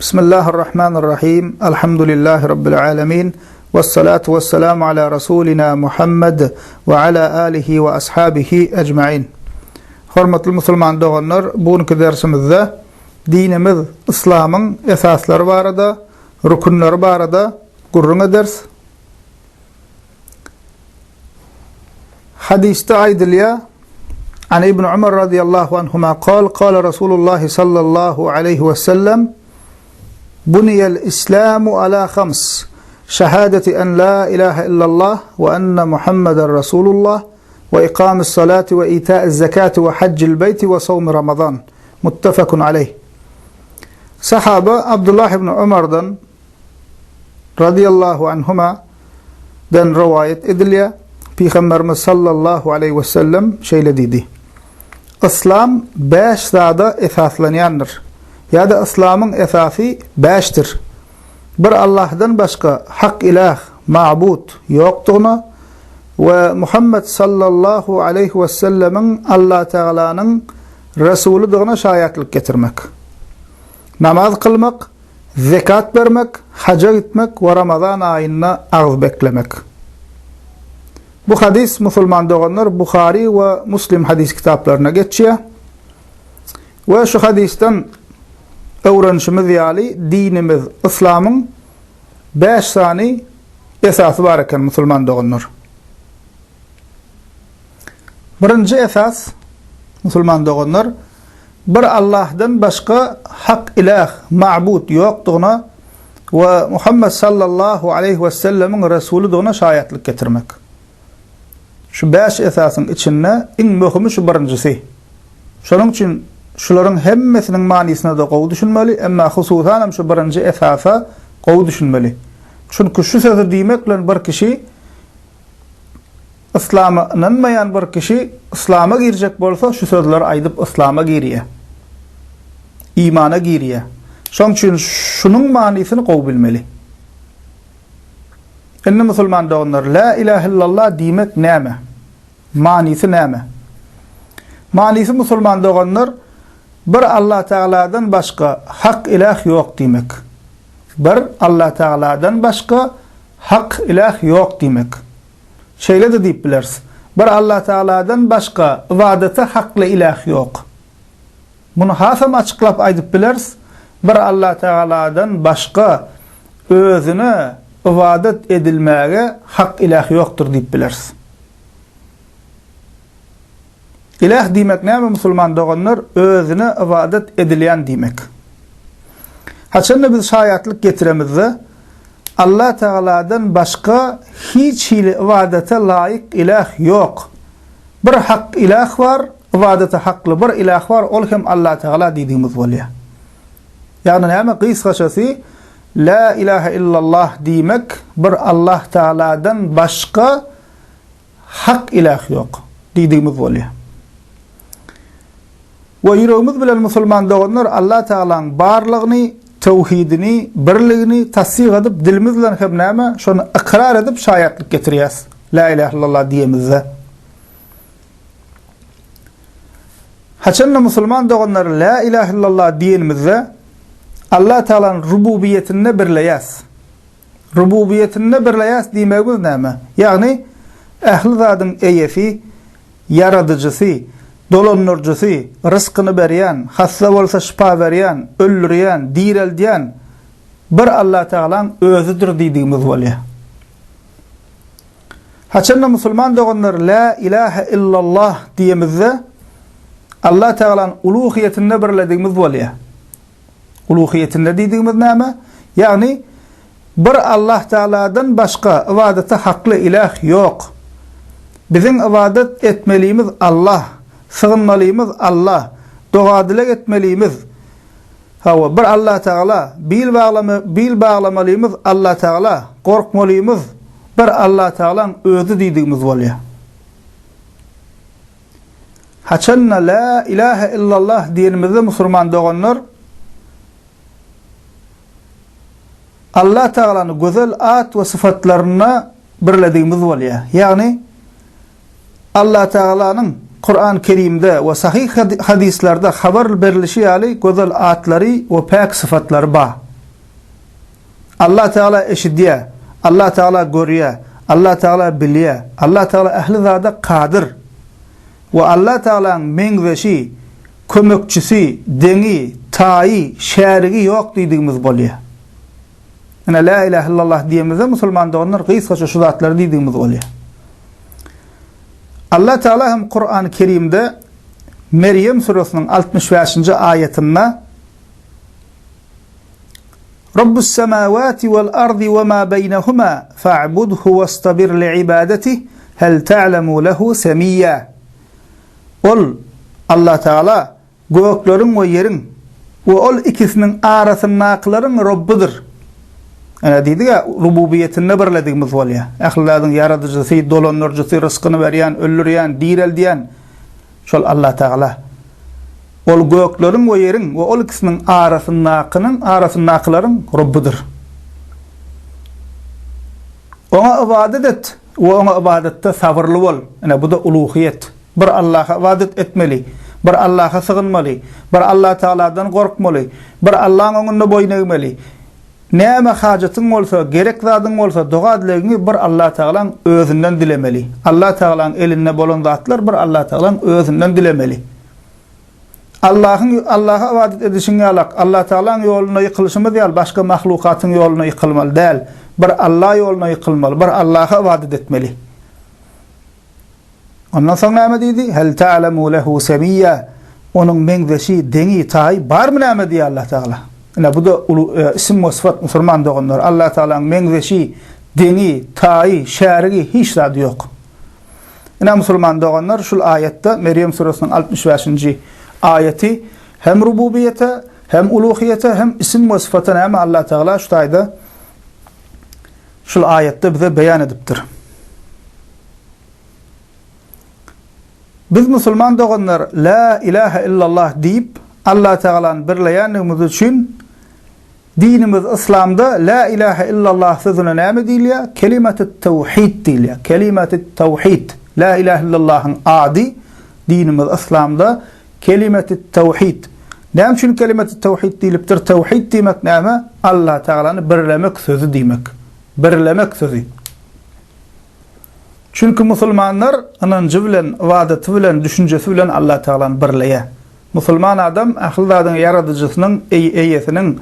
بسم الله الرحمن الرحيم الحمد لله رب العالمين والصلاة والسلام على رسولنا محمد وعلى آله وأصحابه أجمعين. حرمة المسلمان doğanlar, bugünkü dersimizde dinimiz İslam'ın esasları barada, rukunları barada gurrun ders. Hadiste aydılya عن ابن عمر رضي الله عنهما قال رسول الله صلى الله عليه وسلم بني الإسلام على خمس شهادة أن لا إله إلا الله وأن محمد رسول الله وإقام الصلاة وإيتاء الزكاة وحج البيت وصوم رمضان متفق عليه. Sahaba Abdullah ibn Umar'dan radıyallahu anhuma den rivayet ediliyor. Peygamberimiz sallallahu aleyhi ve sellem şöyle dedi: İslam 5 zada esaslanyandır. Ya da İslam'ın esası 5'tir. Bir Allah'dan başka hak ilah, ma'bud yoktuğuna ve Muhammed sallallahu aleyhi ve sellemin Allah Teala'nın Resulüdüğüne şahitlik getirmek. Namaz kılmak, zekat vermek, hacca gitmek ve Ramazan ayına ağız beklemek. Bu hadis Müslüman doğanlar Bukhari ve Müslim hadis kitaplarına geçiyor. Ve şu hadisten öğrenişimiz yani dinimiz İslam'ın 5 tane esası var eken Müslüman doğanlar. Birinci esas Müslüman doğanlar, bir Allah'dan başka hak ilah, ma'bud yoktuğuna ve Muhammed sallallahu aleyhi ve sellemin Resulü doğuna şahitlik getirmek. Şu 5 esasın içinde en mühimi şu birincisi. Şunun için şuların hemmesinin manisine de qow düşünmeli, ama hususan şu birinci esasa qow düşünmeli. Çünkü şu sözü demekle bir kişi İslam'a inanmayan bir kişi İslam'a girecek bolsa şu sözleri aydıp İslam'a giriyor. İmana giriyor. Şunun için şunun manisini qow bilmeli. Enne Müslüman doğanlar, la ilahe illallah demek näme? Manisi näme? Manisi Müslüman doğanlar, bir Allah Teala'dan başka hak ilah yok demek. Bir Allah Teala'dan başka hak ilah yok demek. Şöyle de deyip biliriz. Bir Allah Teala'dan başka ibadete haklı ilah yok. Bunu hasam açıklap aydıp biliriz. Bir Allah Teala'dan başka özüne ibadet edilmeye hak ilah yoktur deyip biliriz. İlah demek ne mi Müslüman doğanlar? Özüne ibadet edilen demek. Haçanla biz şahitlik getiremizde Allah Teala'dan başka hiç ibadete layık ilah yok. Bir hak ilah var, ibadete haklı bir ilah var, ol hem Allah Teala dediğimiz oluyor. Yani ne kıskası la ilahe illallah demek bir Allah Teala'dan başka hak ilah yok dediğimiz oluyor. Ve yüreğimiz bilen Müslüman doğanlar Allah Teala'nın barlığını, tevhidini, birliğini tasdik edip dilimizle hem näme şonu ikrar edip şahitlik getiriyoruz. La ilahe illallah diyemizde. Haçanla Müslüman doğanlar la ilahe illallah diyemizde Allah Teala'nın rububiyetini birleyes. Rububiyetini birleyes dememiz näme? Yani ehli zatın eyesi, yaradıcısı, dolanırcısı, rızkını beriyen, hasta olsa şifa veriyen, öldüren, direldiyen bir Allah Teala'nın özüdür dediğimiz oluyor. Haçanla Müslüman doğanlar la ilahe illallah diyemizde Allah Teala'nın uluhiyetini birlediğimiz oluyor. Uluhiyetinde dediğimiz näme? Yani bir Allah Teala'dan başka ibadete haklı ilah yok. Bizim ibadet etmeliyimiz Allah, sığınmalıyımız Allah, dua dilek etmeliyimiz bir Allah Teala, bil bağlamalıyımız Allah Teala, korkmalıyımız bir Allah Teala'nın özü dediğimiz oluyor. Haçanna la ilahe illallah diyenimizde Müslüman doğanlar Allah Teala'nın güzel ad ve sıfatlarına birlediğimiz oluyor. Yani Allah Teala'nın Kur'an-ı Kerim'de ve sahih hadislerde haber verilişi yani güzel adları ve pek sıfatları var. Allah Teala eşidiye, Allah Teala görüyor, Allah Teala biliyor, Allah Teala ehli zada kadir. Ve Allah Teala'nın mengveşi, kömekçisi, deni, tayi, şerigi yok dediğimiz oluyor. Yani la ilahe illallah diyemizde Müslüman da onlar kıyıskaça şu zatları dediğimiz oluyor. Allah Teala hem Kur'an-ı Kerim'de Meryem surasının 65. ayetinde Rabbus semavati vel ardi ve ma beynehuma fa'budhu vestabir li'ibadetih hel ta'lemu lehu semiyya. Ol Allah Teala göklerin ve yerin ve ol ikisinin arasındakların Rabbidir. Yani dedi ya rububiyetinde birlediğimiz var ya. Ahladın yaratıcısı, dolandırıcısı, rızkını veren, öldüren, direl diyen şol Allah Teala. Ol göklerin ve yerin ve ol ikisinin arasındakların Rabbidir. Ona ibadet et ve ona ibadette sabırlı ol. Yani bu da uluhiyet. Bir Allah'a ibadet etmeli. Bir Allah'a sığınmalı. Bir Allah Teala'dan korkmalı. Bir Allah'ın önünde boyun eğmeli. Näme hajatın bolsa, gerek zadın bolsa, doga dilegini bir Allah Teala'nın özünden dilemeli. Allah Teala'nın elinde bolan zatlar bir Allah Teala'nın özünden dilemeli. Allah'a ibadet edişini alak, Allah Teala'nın yoluna yıkılışımı değil, başka mahlukatın yoluna yıkılmalı değil. Bir Allah yoluna yıkılmalı, bir Allah'a ibadet etmeli. Ondan sonra näme dedi? Hel ta'lemu lehu semiyya. Onun mengdeşi, deni, tayi bar mı näme diye Allah Teala? Yani bu da isim ve sıfat Müslüman doğanlar. Allah Teala'nın mengdeşi, deni, tayi, şerigi hiç tadı yok. Yani Müslüman doğanlar şu ayette Meryem surasının 65. ayeti hem rububiyete, hem uluhiyete, hem isim ve sıfata näme Allah Teala şu tayda şu ayette bize beyan ediptir. Biz Müslüman doğanlar la ilahe illallah deyip Allah Teala'nın birleyenimiz için dinimiz İslam'da la ilahe illallah sözüne näme diýilýär? Kelimet-i tevhid diýilýär. Kelimet-i tevhid. La ilahe illallah'ın adi dinimiz İslam'da kelimet-i tevhid. Näme üçin kelimet-i tevhid diýilipdir? Tevhid diýmek näme? Allah Teala'ny birlemek sözü diýmek. Birlemek sözü. Çünkü Müslümanlar anancı bilen, ibadeti bilen, düşüncesi bilen Allah Teala'ny birleýär. Müslüman adam ahlylaryň yaradyjysynyň eýesiniň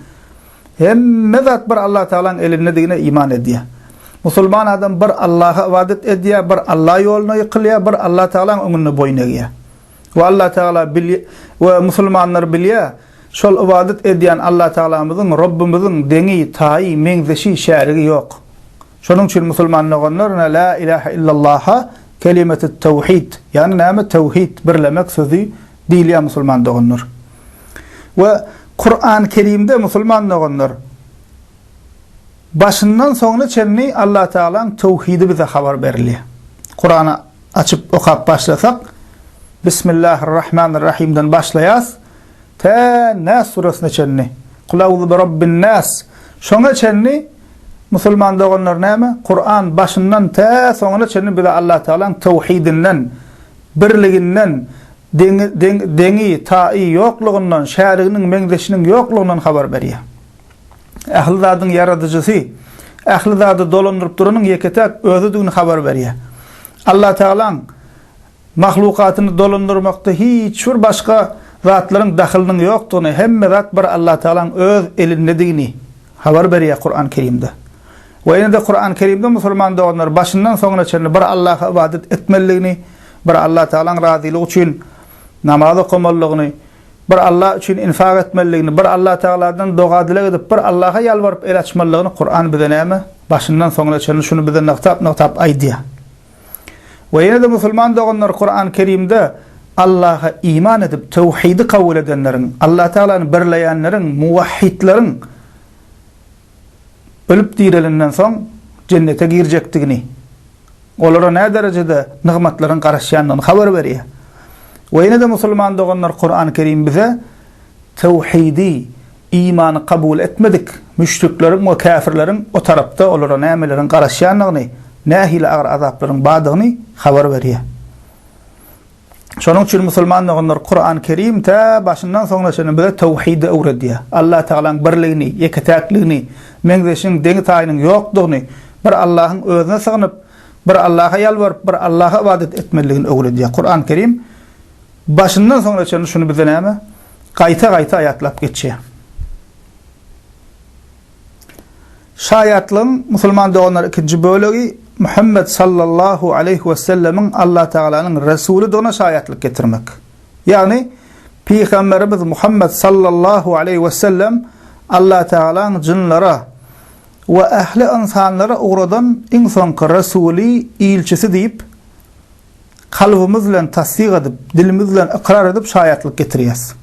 hemme zat bir Allah Teala'nın elinde digine iman edýär. Müslüman adam bir Allah'a ibadet edýär, bir Allah yoluna ýykylýar, bir Allah Teala'nın öňünde boyun eýýär. Ve Allah Teala ve Müslümanlar bilýär, şol ibadet edýän Allah Teala'myzyň, Rabbimyzyň deni, tayi, mengzeşi, şerigi yok. Şonuň üçin Müslümanlar la ilahe illallah'a kelimet-i tevhid, yani näme tevhid, birlemek sözü diýilýär Müslüman doğanlar. Ve Kur'an-ı Kerim'de Müslüman doğanlar başından sonuna çenni Allah Teala'nın tevhidi bize haber berilýär. Kur'an'ı açıp okap başlasak Bismillahirrahmanirrahim'den başlayas ta Nas surasına çenni Kul a'udhu bi rabbin nas şoňa çenni Müslüman doğanlar näme? Kur'an başından ta sonuna çenni bize Allah Teala'nın tevhidinden, birliginden, deni, ta'i yokluğundan, şeriginin, mengdeşinin yokluğundan haber berýär. Ahli zadyň yaradyjysy, ahli zady dolandyrıp duranın yeketek özüdüğünü haber berýär. Allah Teala'nın mahlukatyny dolandyrmakda hiç bir başka zatlaryň dahylynyň ýokdugyny, hemme zat bir Allah Teala'nın öz elindedigini haber berýär Kur'an-ı Kerim'de. Ve ýene de Kur'an-ı Kerim'de Müslüman doğanlar başından soňuna çenli bir Allah'a ibadet etmeligini, bir Allah Teala'nın razylygy üçin namaz okumalygyny, bir Allah üçin infak etmeligini, bir Allah Teala'dan doga dilek edip bir Allah'a yalvaryp el açmalygyny Kur'an bize näme? Başından soňuna çenli şunu bize nokta aýdýar. Ve ýene de Müslüman doğanlar Kur'an-ı Kerim'de Allah'a iman edip tevhidi kabul edenlerin, Allah Teala'nı birleyenlerin, muvahhidlerin ölüp direlinden soň cennete girjekdigini, olara ne derecede nimetlerin garaşýandygyny haber berýär. Ve ýene de Müslüman doğanlar Kur'an-ı Kerim bize tevhidi imanı kabul etmedik müşriklerin ve kafirlerin o tarafta olara nämelerin garaşýandygyny, nähili agyr azaplaryň badygyny haber berýär. Şonuň üçin musulmanlar Kur'an-ı Kerim ta başyndan soňraşyny bize tawhid öwredýär. Allah Taala'nın birligini, ýektäkligini, meňzeşiň deňi taýynyň ýokdugyny, bir Allahyň özüne sığynyp, bir Allah'a ýalbaryp, bir Allah'a ibadet etmeligini öwredýär. Kur'an-ı Kerim başyndan soňraşyny şunu bize näme? Gaýta-gaýta aýatlap geçýär. Şaýatlyň musulman doganlar ikinji bölegi Muhammed sallallahu aleyhi ve sellemin Allah Teala'nın Resulü dona şayatlık getirmek. Yani Peygamberimiz Muhammed sallallahu aleyhi ve sellem Allah Teala'nın cinlara ve ehli insanlara uğradan insankı Resulü ilçisi deyip kalbimizle tasdik edip dilimizle ikrar edip şayatlık getiriyaz.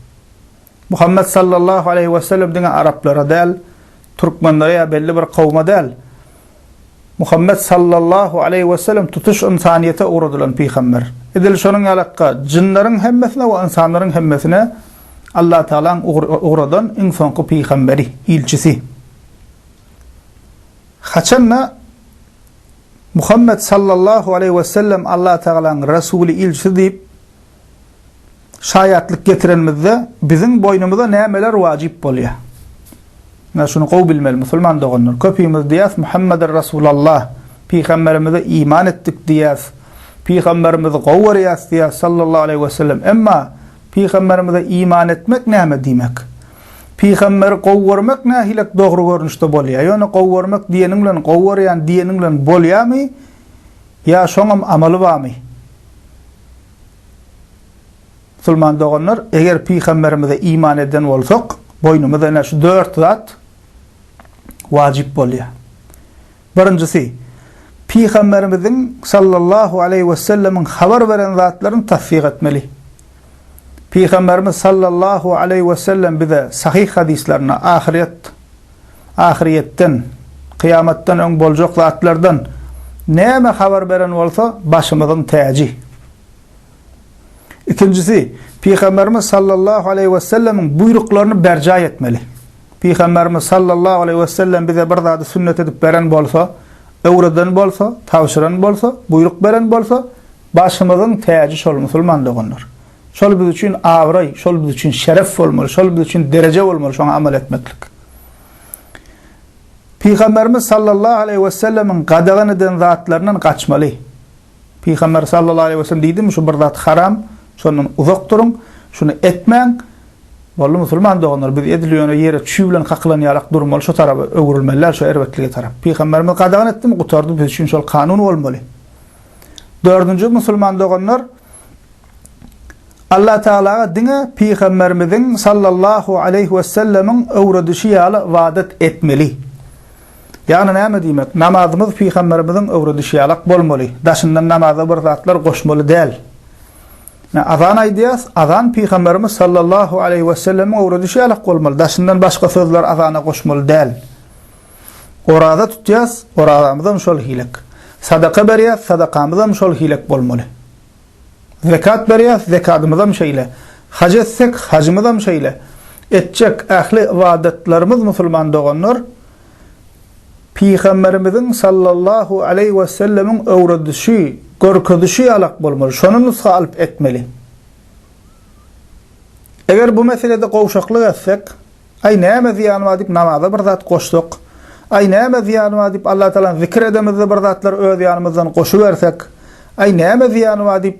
Muhammed sallallahu aleyhi ve sellem dine Araplara del, Türkmenlere ya belli bir kavma del. Muhammed sallallahu aleyhi ve sellem tutuş insaniyete uğradılan peygamber. Edil şonun alakka cinlerin hemmesine ve insanların hemmesine Allah Teala'nın uğradan insankı peygamberi, ilçisi. Haçanna Muhammed sallallahu aleyhi ve sellem Allah Teala'nın Resulü ilçisi deyip şayatlık getirenimizde bizim boynumuza nemeler vacip bolýar. Şunu qow bilmeli musulman doganlar. Köpüýümiz diýäs Muhammedur Resulullah. Peygamberimize iman etdik diýäs. Peygamberimizi gowwarýas diýäs sallallahu aleyhi ve sellem. Emma peygamberimize iman etmek näme diýmek? Peygamberi gowwarmak nähilek dogry görnüşde bolýar. Ýöne gowwarmak diýeniň bilen gowwarýan diýeniň bilen bolýarmy? Ya şoňam amaly barmy? Musulman doganlar, eger peygamberimize iman eden bolsak, boynumuzda näme şu 4 zat wajib bolýar. Birincisi, Peygamberimizin sallallahu aleyhi ve sellemin habar veren zatlaryny tasdik etmeli. Peygamberimiz sallallahu aleyhi ve sellem bize sahih hadislerini ahiretten, kıyamattan öň boljak zatlardan näme habar veren bolsa başymyzyň täji. İkincisi, Peygamberimiz sallallahu aleyhi ve sellemin buyruklaryny berca etmeli. Peygamberimiz sallallahu aleyhi ve sellem bize bir zady sünnet edip beren bolsa, öwreden bolsa, tawşyran bolsa, buyruk beren bolsa, başymyzyň täji şol musulman doganlar. Şol biz üçin awray, şol biz üçin şeref bolmaly, şol biz üçin derece bolmaly, şoňa amal etmeklik. Peygamberimiz sallallahu aleyhi ve sellemin gadagan eden zatlaryndan kaçmaly. Peygamber sallallahu aleyhi ve sellem diýdimi şu bir zat haram, şondan uzak durun, şunu etmeň. Bolly musulman doganlar biz edilýän ýere çüý bilen haklanýarlyk durmaly, şu tarapy öwrülmeler, şu erbetlige tarap. Peygamberimiz gadagan etdimi, gutardy, biz üçin şol kanun bolmaly. Dördüncü musulman doganlar Allah Teala'ga dine Peygamberimizin sallallahu aleyhi ve sellemin öwredişi ýaly vadet etmeli. Yani näme diýmek? Namazymyz Peygamberimizin öwredişi ýaly bolmaly. Daşyndan namaza bir zatlar goşmaly däl. Azan aýdýas, azan Peygamberimiz sallallahu aleyhi ve sellemin öwredişi ýaly bolmaly. Daşyndan başga sözler azana goşmaly däl. Orada tutýas, oradamyzam şol hilek. Sadaka berýäs, sadakamyzam şol hilek bolmaly. Zekat berýäs, zekatymyzam şeýle. Hac etsek, hajymyzam şeýle. Etjek ähli ibadetlerimiz musulman doganlar Peygamberimizin sallallahu aleyhi ve sellemin öwredişi, görkezişi ýaly bolmaly. Şonu nusha alyp etmeli. Eger bu meselede gowşaklyk etsek, ay näme ziýany bar diýip namaza bir zat goşsak, ay näme ziýany bar diýip Allah Taala zikir edemizde bir zatlar öz ýanymyzdan goşup bersek, ay näme ziýany bar diýip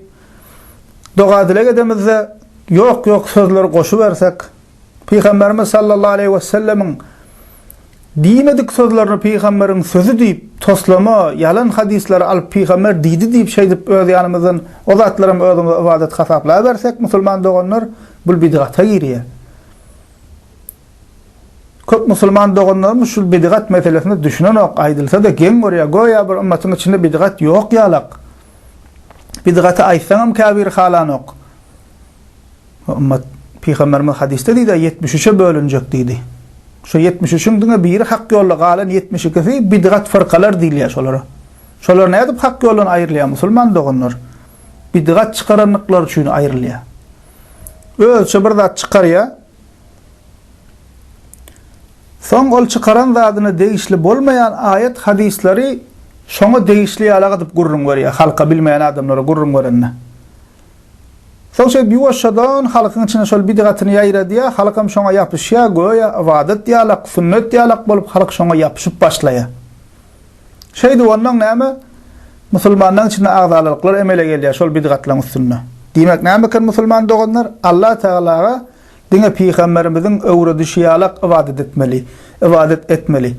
doga dilek edemizde ýok sözler goşup bersek, Peygamberimiz sallallahu aleyhi ve sellemin diýmedik sözlerini Peygamberiň sözü diýip toslama, yalan hadisleri alyp Peygamber diýdi diýip şeý diýip öz ýanymyzdan o zatlarym özüňiz ibadet hasaplap bersek musulman doganlar bu bidgata girýär. Köp musulman doganlar şu bidgat meselesini düşünenok aýdylsa da geň görýär, goýa bir ümmetin içinde bidgat ýok ýalyk. Bidgata aýtsaňam kabir halanok. Ümmet Peygamberimiz hadiste diýdi 73'e bölünjek diýdi. Şu 73'ün diňe biri hak ýolly galan 72'si bidgat fırkalar diýilýär şolara. Şolar näde hak ýoldan aýrylýar musulman doganlar? Bidgat çykaranlyklar üçin aýrylýar. Ölçe bir zat çykarýar. Soň ol çykaran zadyny degişli bolmaýan ayet hadisleri şoňa degişli ýaly adyp gurrun berýär, halka bilmeýän adamlara gurrun berenne. Soňça ýuwaşdan halkyň içine şol bidgatyny ýaýra diýe, halkam şoňa ýapyşýa, goýa ibadet diýalak, sünnet diýalak bolup halk şoňa ýapyşyp başlaýar. Şeýdi ondan näme? Musulmanlaryň içinde agzalyklar emele gelýär şol bidgatlaryň üstünde. Diýmek näme ki musulman doganlar Allah Teala'ga diňe peýgamberimiziň öwre düşýärlik ibadet etmeli.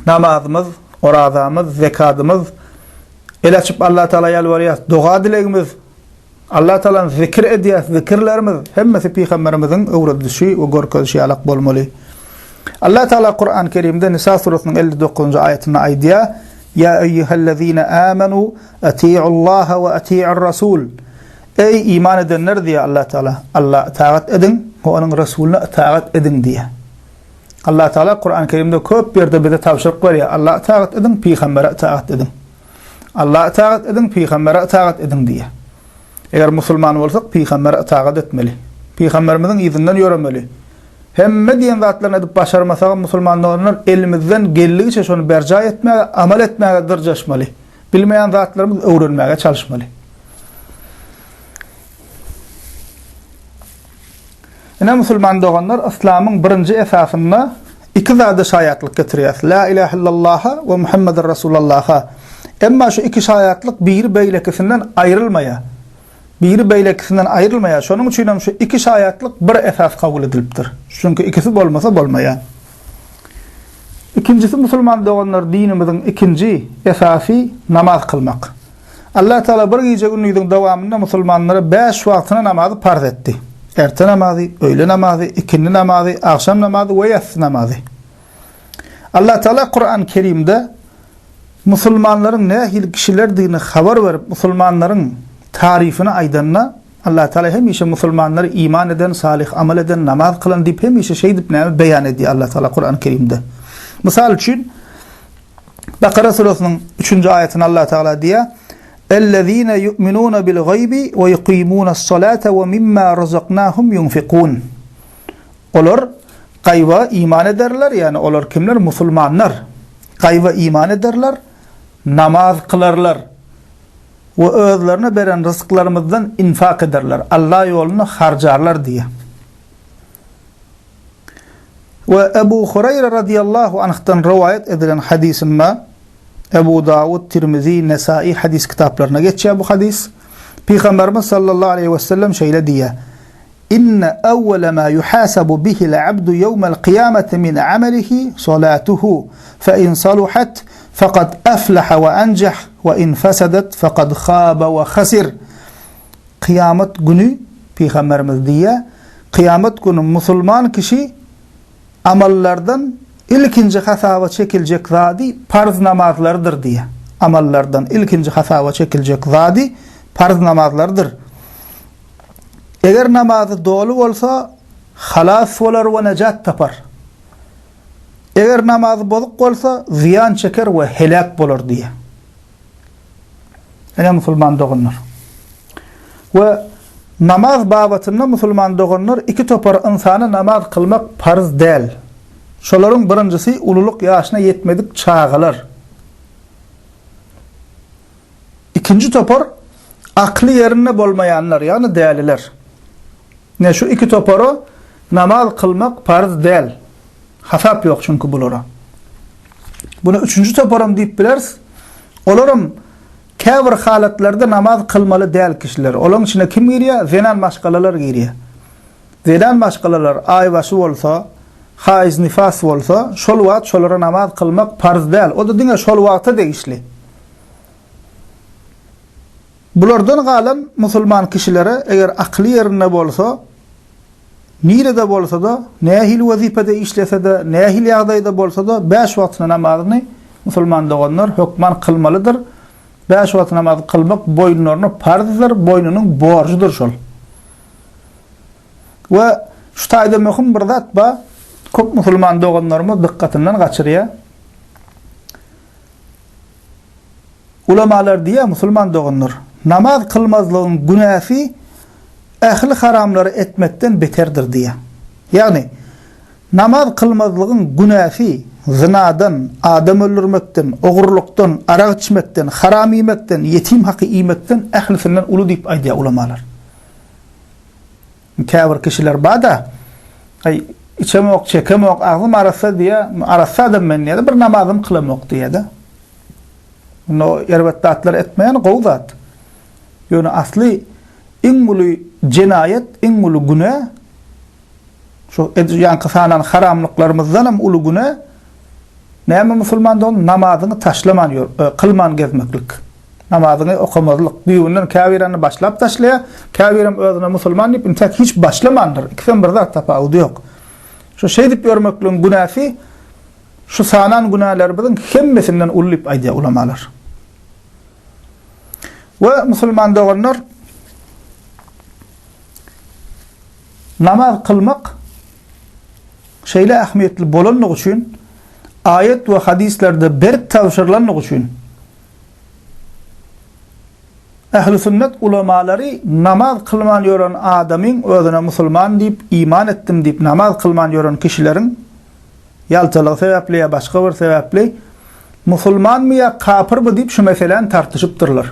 Namazymyz, orazamyz, zekatymyz, eleçip Allah Teala ýalwarýar, doga dilegimiz, Allah Teala'nın zikir edýär, zikirlerimiz hemmesi peýgamberimiziň öwre düşýi we gorkoşýarlyk bolmaly. Allah Teala Kur'an-ı Kerim'de Nisa suresinin 59. ayetinde aýdýar: "Ya eyyuhellezine amenu atii'ullaha ve atii'ur rasul." Ey iman edenler diýär Allah Teala, Allah taat edin we onun rasuluna taat edin diýär. Allah Teala Kur'an-ı Kerim'de köp ýerde bize tawşyryk berýär. Allah taat edin, peýgambere taat edin. Allah taat edin, peýgambere taat edin diýär. Eger musulman bolsak peýgambere taat etmeli. Peýgamberimiziň izinden ýöremeli. Hemme diýen zatlaryny edip başarmasak musulmanlar elimizden geldigiçe şonu berja etmäge, amal etmäge dyrjaşmaly. Bilmeýän zatlarymyz öwrenmäge çalışmaly. Ene musulman doganlar İslamyň birinji esasyna iki zady şaýatlyk getirýär. La ilahe illallah we Muhammedur Rasulullah. Emma şu iki şaýatlyk bir beýlekisinden aýrylmaýar. Biri beýlekisinden aýrylmaýar. Şonuň üçin hem şu iki şaýatlyk bir esas kabul edilipdir. Çünki ikisi bolmasa bolmaýar. İkincisi musulman doganlar dinimiziň ikinci esasy namaz kılmak. Allah Teala bir gece günüň dowamında musulmanlara 5 wagtyna namazy farz etdi. Erte namazı, öğle namazı, ikindi namazı, akşam namazı ve yatsı namazı. Allah Teala Kur'an-ı Kerim'de musulmanların ne hil kişiler dini haber verip musulmanların tarifini aydanına Allah Teala hemişe musulmanları iman eden, salih amel eden, namaz kılan deyip hemişe şey deyip ne beyan ediyor Allah Teala Kur'an-ı Kerim'de. Misal için Bakara suresinin 3. ayetini Allah Teala diye اَلَّذ۪ينَ يُؤْمِنُونَ بِالْغَيْبِ وَيُقِيمُونَ الصَّلَاةَ وَمِمَّا رَزَقْنَاهُمْ يُنْفِقُونَ. Olar gayba iman ederler, yani olar kimler? Musulmanlar. Gayba iman ederler, namaz kılarlar ve özlerine beren rızıklarımızdan infak ederler. Allah yolunu harcarlar diye. Ve Ebu Hureyre radıyallahu anh'tan rivayet edilen hadisinde Ebu Davud, Tirmizi, Nesai hadis kitaplarına geçiyor bu hadis. Peygamberimiz sallallahu aleyhi ve sellem şöyle diyor: "İnne evvele ma yuhasabu bihi'l abdu yevmel kıyameti min amelihi salatuhu. Fe in saluhat faqad aflaha ve ancah ve in fasadat faqad khaba ve khasir." Kıyamet günü Peygamberimiz diyor, kıyamet günü musulman kişi amallardan İlkinci hasaba çekilecek zadi farz namazlardır diye. Amallardan ilkinci hasaba çekilecek zadi farz namazlardır. Eğer namazı dolu olsa halas olar ve necat tapar. Eğer namazı bozuk olsa ziyan çeker ve helak bulur diye. Ene musulman doğunlar. Ve namaz babatında musulman doğunlar iki topar insanı namaz kılmak farz değil. Şoların birincisi ululuk yaşına yetmedik çağılar. İkinci topar aklı yerine bolmayanlar, yani değerliler. Ne şu iki toparı namaz kılmak farz değil. Hasap yok çünkü bulara. Bunu üçüncü toparım deyip bileriz. Olarım kevr halatlerde namaz kılmalı değil kişiler. Onun içine kim giriyor? Zenen maşgalalar giriyor. Zenen maşgalalar aybaşı olsa, haiz nifas olsa, şol wagt şolara namaz kılmak farz değil. O da diňe şol wagta degişli. Bulardan galan musulman kişilere eger akli yerine bolsa, nirede bolsa da, nähil wazifede işlese de, nähil ýagdaýda bolsa da 5 wagt namazyny musulman doganlar hökman kılmalıdır. 5 wagt namaz kılmak boyunlaryna farzdır, boynunyň borjudur şol. Ve şu taýda möhüm bir zat ba, köp musulman doganlarymyz dikkatinden gaçyrýar. Ulamalar diýär, musulman doganlar namaz kılmazlygyň günäsi ähli haramlary etmekden beterdir diýär. Yani namaz kılmazlygyň günäsi zinadan, adam öldürmekden, ogurlukdan, arak içmekden, haram ýemekden, yetim haky ýemekden ählisinden uly diýip aýdýar ulamalar. Kâbir kişiler bada içemok, çekemok, ağzım arasa diye arasa adam men diye bir namazım kılamok diye de. No yerbattatlar etmeyen qowzat. Yani asli ingulu cinayet, ingulu günah şu yani kısanan haramlıklarımızdan hem ulu günah näme musulmandan namazını taşlaman kılman gezmeklik. Namazını okumazlık. Büyüğünden kâbirani başlap taşlaya, kâbirim özüne musulman deyip intak hiç başlamandır. İkisinden bir zat tafavudi yok. Şu şey deyip görmekliğin günahı, şu sanan günahlarımızın hemmesinden ululip aydiya ulamalar. Ve musulman doğanlar namaz kılmak şeyle ahmiyetli bolanlık için ayet ve hadislerde bir tavşırlanlık için Ehl-i sünnet ulamaları namaz kılman yoran adamın özüne musulman deyip iman ettim deyip namaz kılman yoran kişilerin yaltalığı sebeple ya başka bir sebeple musulman mı ya kafir mı deyip şu meselenin tartışıptırlar.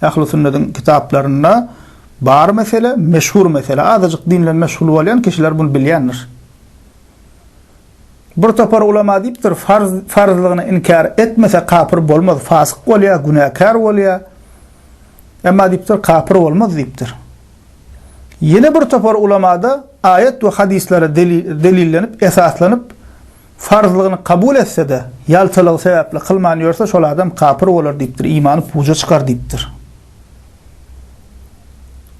Ehl-i sünnetin kitaplarında bar mesele, meşhur mesele. Azıcık dinle meşhur olan kişiler bunu bilyenler. Bir topar ulama deyiptir, farzlığını inkar etmese kafir olmaz, fasık oluyor, günahkar oluyor. Ama deyiptir, kafir olmaz deyiptir. Yine bir topar ulamada ayet ve hadislere delillenip, esaslanıp, farzlığını kabul etse de, yaltılığı sebeple kılmanıyorsa, şol adam kafir olur deyiptir, imanı puca çıkar deyiptir.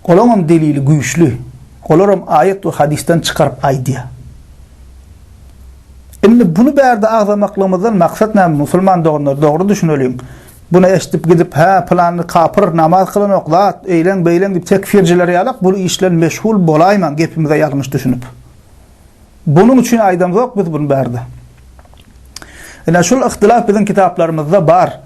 Olamam delili güçlü, olurum ayet ve hadisten çıkarıp aydiya. Şimdi bunu berde ağzamaklığımızdan maksat ne? Musulman doğru düşünelim. Buna eşitip gidip planlı kafir namaz kılın okla eylen beylen deyip tekfircileri yalak bunu işlen meşhul bolayman gepimize yanlış düşünüp. Bunun için aydamız yok biz bunu berde. Yani şu ihtilaf bizim kitaplarımızda var.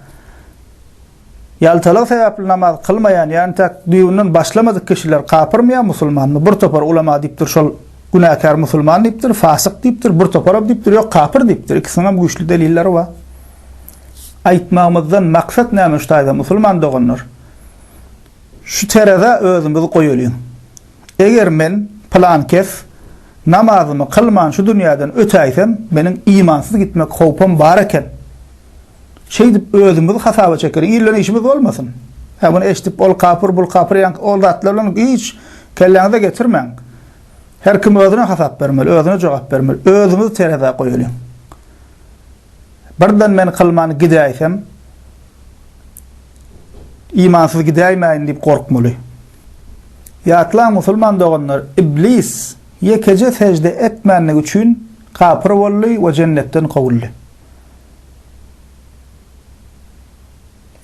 Yaltalık sebepli namaz kılmayan yani düğünün başlamadık kişiler kafir mi ya musulman mı? Bir topar ulama deyiptir şol günahkar musulman deyiptir, fasık deyiptir, bir topar deyiptir, yok kafir deyiptir. İkisinden güçlü delilleri var. Aytmamızdan maksat näme şuýda musulman doganlar. Şu terede özümüzi koýalım. Eger men plan kes namazymy kılman şu dünýäden ötäýsem, meniň imansyz gitmek howpum bar eken. Şey dip özümüzi hasaba çekerim. Ýerlerine işimiz bolmasyn. Ha bunu eşitip ol kafir bul kafir ýa ol zatlaryny hiç kelleňize getirmeň. Her kim özüne hasap bermeli, özüne jogap bermeli. Özümüzi terede koýalım. Birden men kılmanı gidäýsem imansyz gidäýmäýin diýip korkmaly. Ýatlan musulman doganlar iblis ýekece secde etmänlik üçin kafir bolly we cennetden gowully.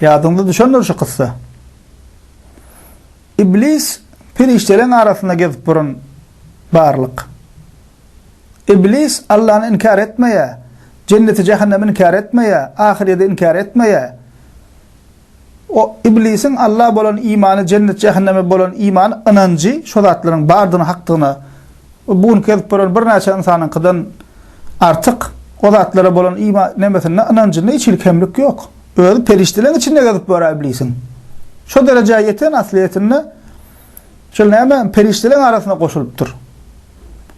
Ýadynda düşenler şu kıssa. İblis periştelerin arasında gezip burun barlyk. İblis Allah'ı inkar etmeye, cenneti cehennemi inkar etmeye, ahireti inkar etmeye, o iblisin Allah bolan imanı, cennet cehenneme bolan imanı inancı, şu zatların bardığını, haktığını, bunu kezip bolan bir neçe insanın kıdan artık o zatlara bolan iman nemesine inancında hiç ilkemlik yok. Öyle periştelerin içinde gezip bolan iblisin. Şu dereceye yeten asliyetinde şöyle hemen periştelerin arasında koşuluptur.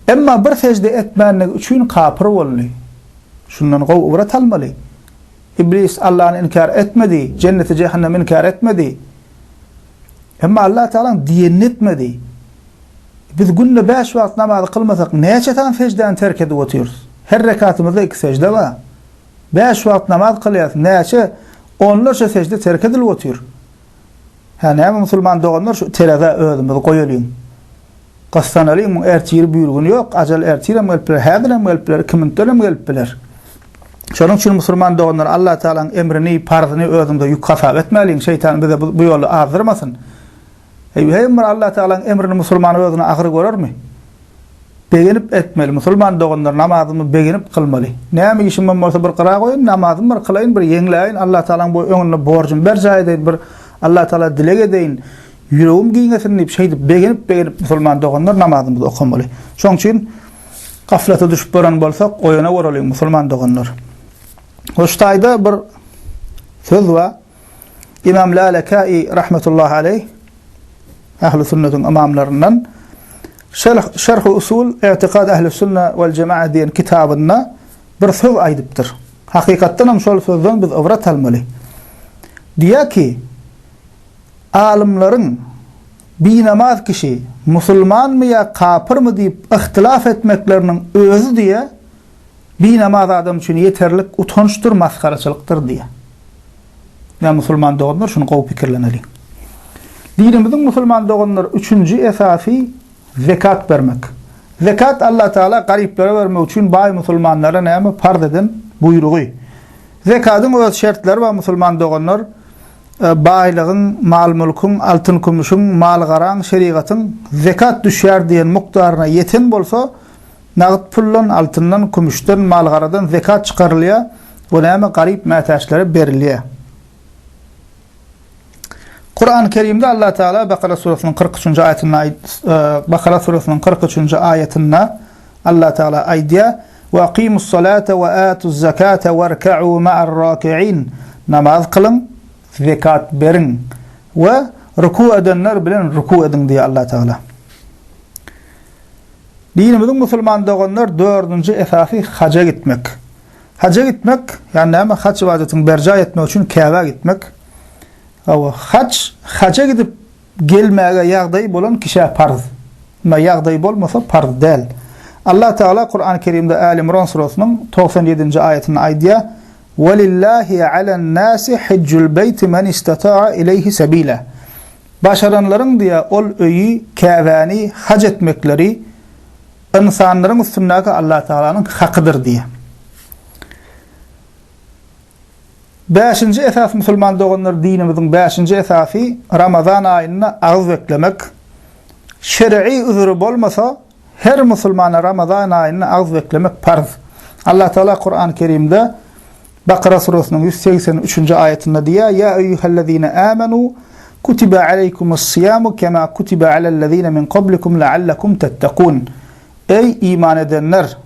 Emma bir secde etmenlik üçün kafir bolly. Şundan gowrat almaly. İblis Allah'ı inkar etmedi, cenneti cehennemi inkar etmedi. Emma Allah Teala diyen etmedi. Biz günde 5 wagt namaz kılmasak neçe tane secden terk edip oturuyoruz? Her rekatımızda 2 secde var. 5 wagt namaz kılýas, neçe onlarca secde terk edip oturuyor. Yani musulman doğanlar şu terada özümüzü koýalım. Qastanalyň ertir buyurguny yok, ajal ertirem gelipler, häzirem gelipler, kimintenem gelipler. Şonuň üçin musulman doğanlar Allah Taala'nın emrini, parzyny özümde ýük hasap etmeliň, şeytan bize bu ýoly azdyrmasyn. Heýem Allah Taala'nın emrini musulman özüne agyr görermi? Begenip etmeli, musulman doğanlar namazyny begenip kılmaly. Näme işim bolsa bir qara goýun, namazymy bir kılaýyn, bir ýeňläýin, Allah Taala'nın bu öňüne borjum ber jaýdaýyn, bir Allah Taala dilege deyin. Yüreğim giýňesin diýip şeydi begenip musulman doganlar namazymyzy okamaly. Şoň üçin gaflata düşüp boran bolsak oýana waraly musulman doganlar. Hoştaýda bir söz var. İmam Lalakaî rahmetullahi aleyh Ehl-i sünnetin imamlarından Şerh usul i'tiqad ehli sünne vel cemaat diyen kitabında bir söz aydıptır. Hakikattan hem şol sözden biz ibret almalı. Diyor ki alimlerin bir namaz kişi Müslüman mı ya kafir mi deyip ihtilaf etmeklerinin özü diye bir namaz adam için yeterlik utançtır, maskaraçılıktır diye. Ya Müslüman doğanlar şunu qoyup pikirleneli. Dinimizin Müslüman doğanlar üçüncü esasi zekat vermek. Zekat Allah Teala gariplere vermek için bay Müslümanlara näme farz eden buyruğu. Zekatın öz şartları ve Müslüman doğanlar baylığın, mal mülkün, altın kumuşun, mal garan, şeriatın zekat düşer diyen miktarına yeten bolsa nağıt pullan, altından, kumuştan, mal garadan zekat çıkarılıyor. Bu näme garip metaşlara beriliyor. Kur'an-ı Kerim'de Allah Teala Bakara suresinin 43. ayetinde Allah Teala aydiya ve aqimus salate ve atuz zakate ve rka'u ma'ar raki'in namaz kılın, zekat verin ve ruku edenler bilen ruku edin diye Allah Teala. Dinimizin Müslüman doğanlar dördüncü esası hacca gitmek. Hacca gitmek yani hac ibadetini berca etmek için Kabe'ye gitmek. Hacca gidip gelmeye yağdayı bolan kişiye farz. Ama yağdayı bolmasa farz değil. Allah Teala Kur'an-ı Kerim'de Ali İmran suresinin 97. ayetinde aydiya وَلِلَّهِ عَلَى النَّاسِ حِجُّ الْبَيْتِ مَنْ اِسْتَطَاعَ اِلَيْهِ سَب۪يلًا Başaranların diye ol öyü, kâvani, hac etmekleri insanların üstündeki Allah Teala'nın hakkıdır diye. Beşinci esas Müslüman doğanlar dinimizin beşinci esası Ramazan ayına ağız beklemek. Şer'i üzürü olmasa her Müslümana Ramazan ayına ağız beklemek farz. Allah Teala Kur'an-ı Kerim'de Bakara suresinin 183. ayetinde diye ya eyyühellezine amenu kutiba aleykumus siyamu kema kutiba alellezine min qablikum leallekum tettekun. Ey iman edenler,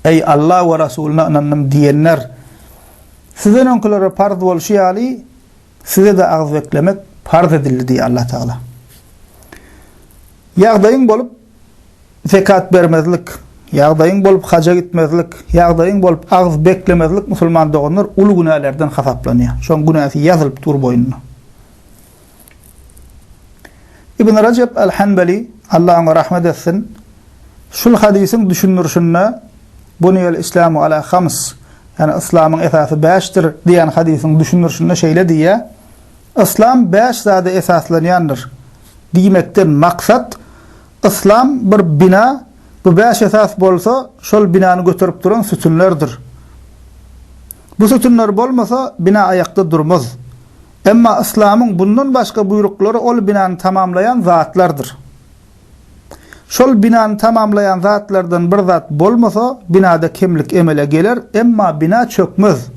ey Allah ve Resulüne inandım diyenler, size onlara farz bolşyali, size de ağız beklemek farz edildi diye Allah Teala. Yağdayın bolup zekat vermezlik, yağdayın bolup hacca gitmezlik, yağdayın bolup ağız beklemezlik Müslüman doğanlar ulu günahlardan hasaplanıyor. Şon günahı yazılıp dur boynuna. İbn Recep el-Hanbali Allah ona rahmet etsin. Şul hadisin düşünürşünne buniyel İslamu ala khams yani İslam'ın esası 5'tir diyen hadisin düşünürşünne şeyle diye İslam 5 zade esaslanyandır. Demekten maksat İslam bir bina bu 5 esas bolsa şol binanı götürüp duran sütunlardır. Bu sütunlar bolmasa bina ayakta durmaz. Emma İslam'ın bundan başka buyrukları ol binanı tamamlayan zatlardır. Şol binanı tamamlayan zatlardan bir zat bolmasa binada kimlik emele gelir, emma bina çökmez.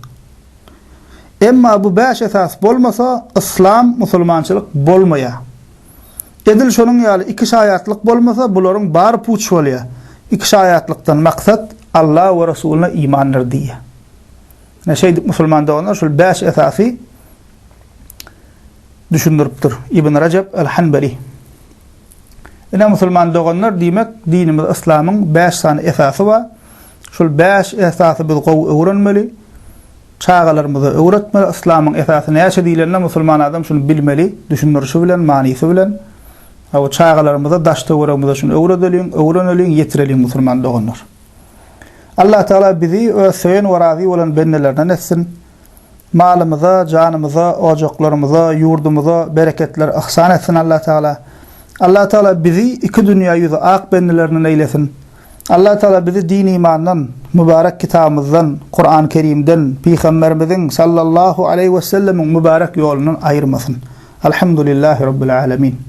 Emma bu 5 esas bolmasa İslam, Müslümançılık bolmaya. Edil şonun ýaly 2 şayatlyk bolmasa buların bar puç bolýar. 2 şayatlıktan maksat Allah ve Resulüne imandır diye. Ne şey Müslüman doğanlar şol 5 esası düşündürüpdir. İbn Recep el-Hanbali. Ene Müslüman doğanlar demek dinimiz İslam'ın 5 tane esası var. Şol 5 esası biz öwrenmeli. Çağalarımızı öwretmeli. İslam'ın esası näçe diýilende Müslüman adam şunu bilmeli, düşünürşi bilen, manysy bilen. O çağalarımızda daştawarymyza şunu öwrenelin, yetirelim Müslüman doğanlar. Allah Teala bizi öz söýen we razy bolan bennelerden etsin. Malımıza, canımıza, ocaklarımıza, yurdumuza bereketler ihsan etsin Allah Teala. Allah Teala bizi iki dünya yüzü ak bendelerinden eylesin. Allah Teala bizi din imandan, mübarek kitabımızdan, Kur'an-ı Kerim'den, Peygamberimizin sallallahu aleyhi ve sellemin mübarek yolundan ayırmasın. Elhamdülillahi Rabbil alemin.